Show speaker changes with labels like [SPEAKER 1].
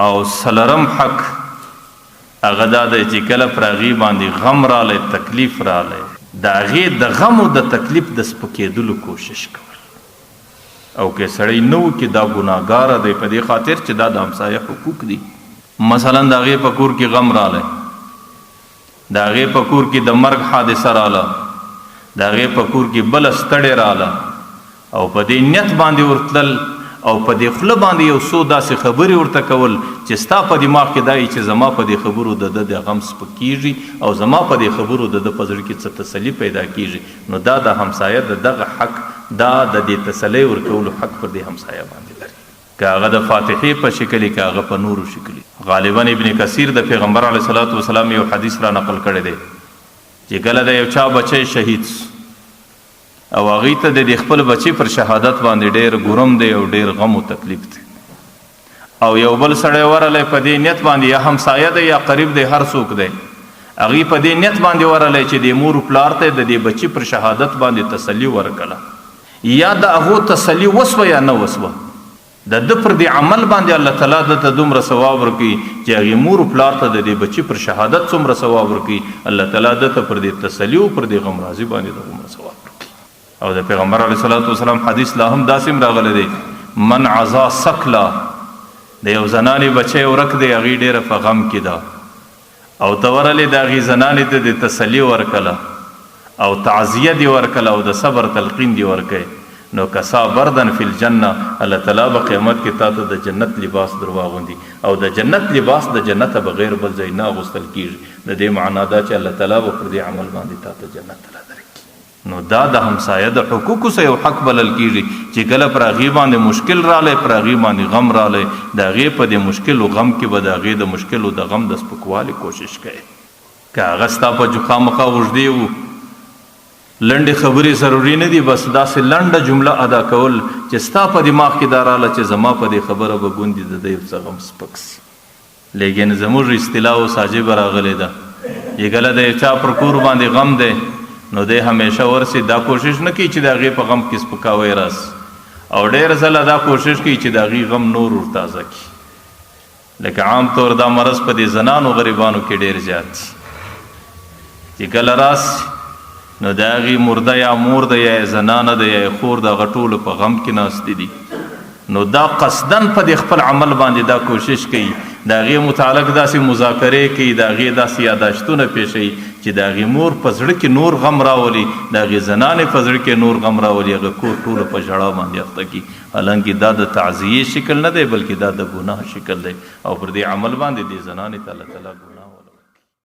[SPEAKER 1] او سلرم حق هغه دا دی چې کله پر هغې باندې غم رالی تکلیف رالی د هغې د غم او د تکلیف د سپکېدلو کوشش کول او که سړی نه و کې دا ګناهګاره دی په دې خاطر چې دا د همسایه حقوق دي. مثلا د هغې په کور کې غم رالی د هغې په کور کې د مرګ حادثه راله د هغې په کور کې بله ستړې راله او په دې نیت باندې ورتلل او په دې خوله باندې یو څو داسې خبرې ورته کول چې ستا په دماغ کې دا چې زما په دې خبرو د غم سپکېږي او زما په دې خبرو د په زړه کې څه تسلي پیدا کېږي نو دا د همسایه د دغه حق دا د دې تسلۍ ورکولو حق پر دې همسایه باندې لري که هغه د فاتحې په شکل که هغه په نورو شکل. غالبا ابن کثیر د پیغمبر علیه صلات وسلام یو حدیث را نقل کړی دی چې کله د یو چا بچی شهید او هغې ته د خپل بچی پر شهادت باندې ډېر ګرم دی او ډېر غم او تکلیف دی او یو بل سړی ورلی په دې نیت باندې یا همسایه دی یا قریب دی هر څوک دی هغې په دې نیت باندې ورلی چې د مور پلار ته د دې بچی پر شهادت باندې تسلي ورکړه یا د هغو تسلي وسوه یا نه وسوه د ده پر دې عمل باندې الله تعالی دته دومره ثواب ورکوي چې هغې مور پلار ته د دې بچي پر شهادت څومره ثواب ورکوي الله تعالی دته پر دې تسلي او پر دې غمرازي باندې دومره ثواب ورکوي. او د پیغمبر علیه صلات وسلام حدیث لا هم داسې راغلی دی من عزا سکلا د یو زنانې بچی ورک دی هغې ډېره په غم کې ده او ته ورلې د هغې زنانې ته د تسلي ورکله او تعزیه دې ورکله او د صبر تلقین دې ورکوي نو کسا بردن فی الجنه الله تعالی به قیامت کې تا ته د جنت لباس در واغوندي او د جنت لباس د جنته بغیر بل ځای نه اغوستل کېږي. د دې معنا دا چې الله تعالی به پر دې عمل باندې تا ته جنت تعالی درکړي. نو دا د همسایه د حقوقو څخه یو حق بلل کېږي چې کله پر هغې باندې مشکل رالی پر هغې باندې غم رالی د هغې په دې مشکل و غم کې به د هغې د مشکل و د غم د سپکوالي کوشش کوي. که هغه ستا په خامخا اوږدې وو لنډې خبرې ضروري نه دي بس داسې لنډه جمله ادا کول چې ستا په دماغ کې دا راله چې زما په دې خبره به ګوندې د دی څه غم سپک سي. لیکن زموږ اصطلاح او ساجبه راغلی ده چې کله د یو چا پر کور باندې غم دی نو دی همیشه ورسي دا کوشش نه کوي چې د هغې په غم کې سپکاوی راسي او ډېر ځله دا کوشش کوي چې د هغې غم نور ورتازه کړي. لکه عام طور دا مرض په دې زنانو غریبانو کې ډېر زیات چې کله راسي نو د هغې مرده یا مور ده یا زنانه ده یا خور د هغه ټولو په غم کې ناستې دي نو دا قصدن په دې خپل عمل باندې دا کوشش کوي د هغې متعلق داسې مذاکرې کوي د هغې داسې یاداشتونه پیښوي چې د هغې مور په زړه کې نور غم راولي د هغې زنانې په زړه کې نور غم راولي هغه کور ټولو په ژړا باندې اخته کړي حالانکې دا د تعزیې شکل نه دی بلکې دا د ګناه شکل دی او پر دې عمل باندې دې زنانې ته الله تعالی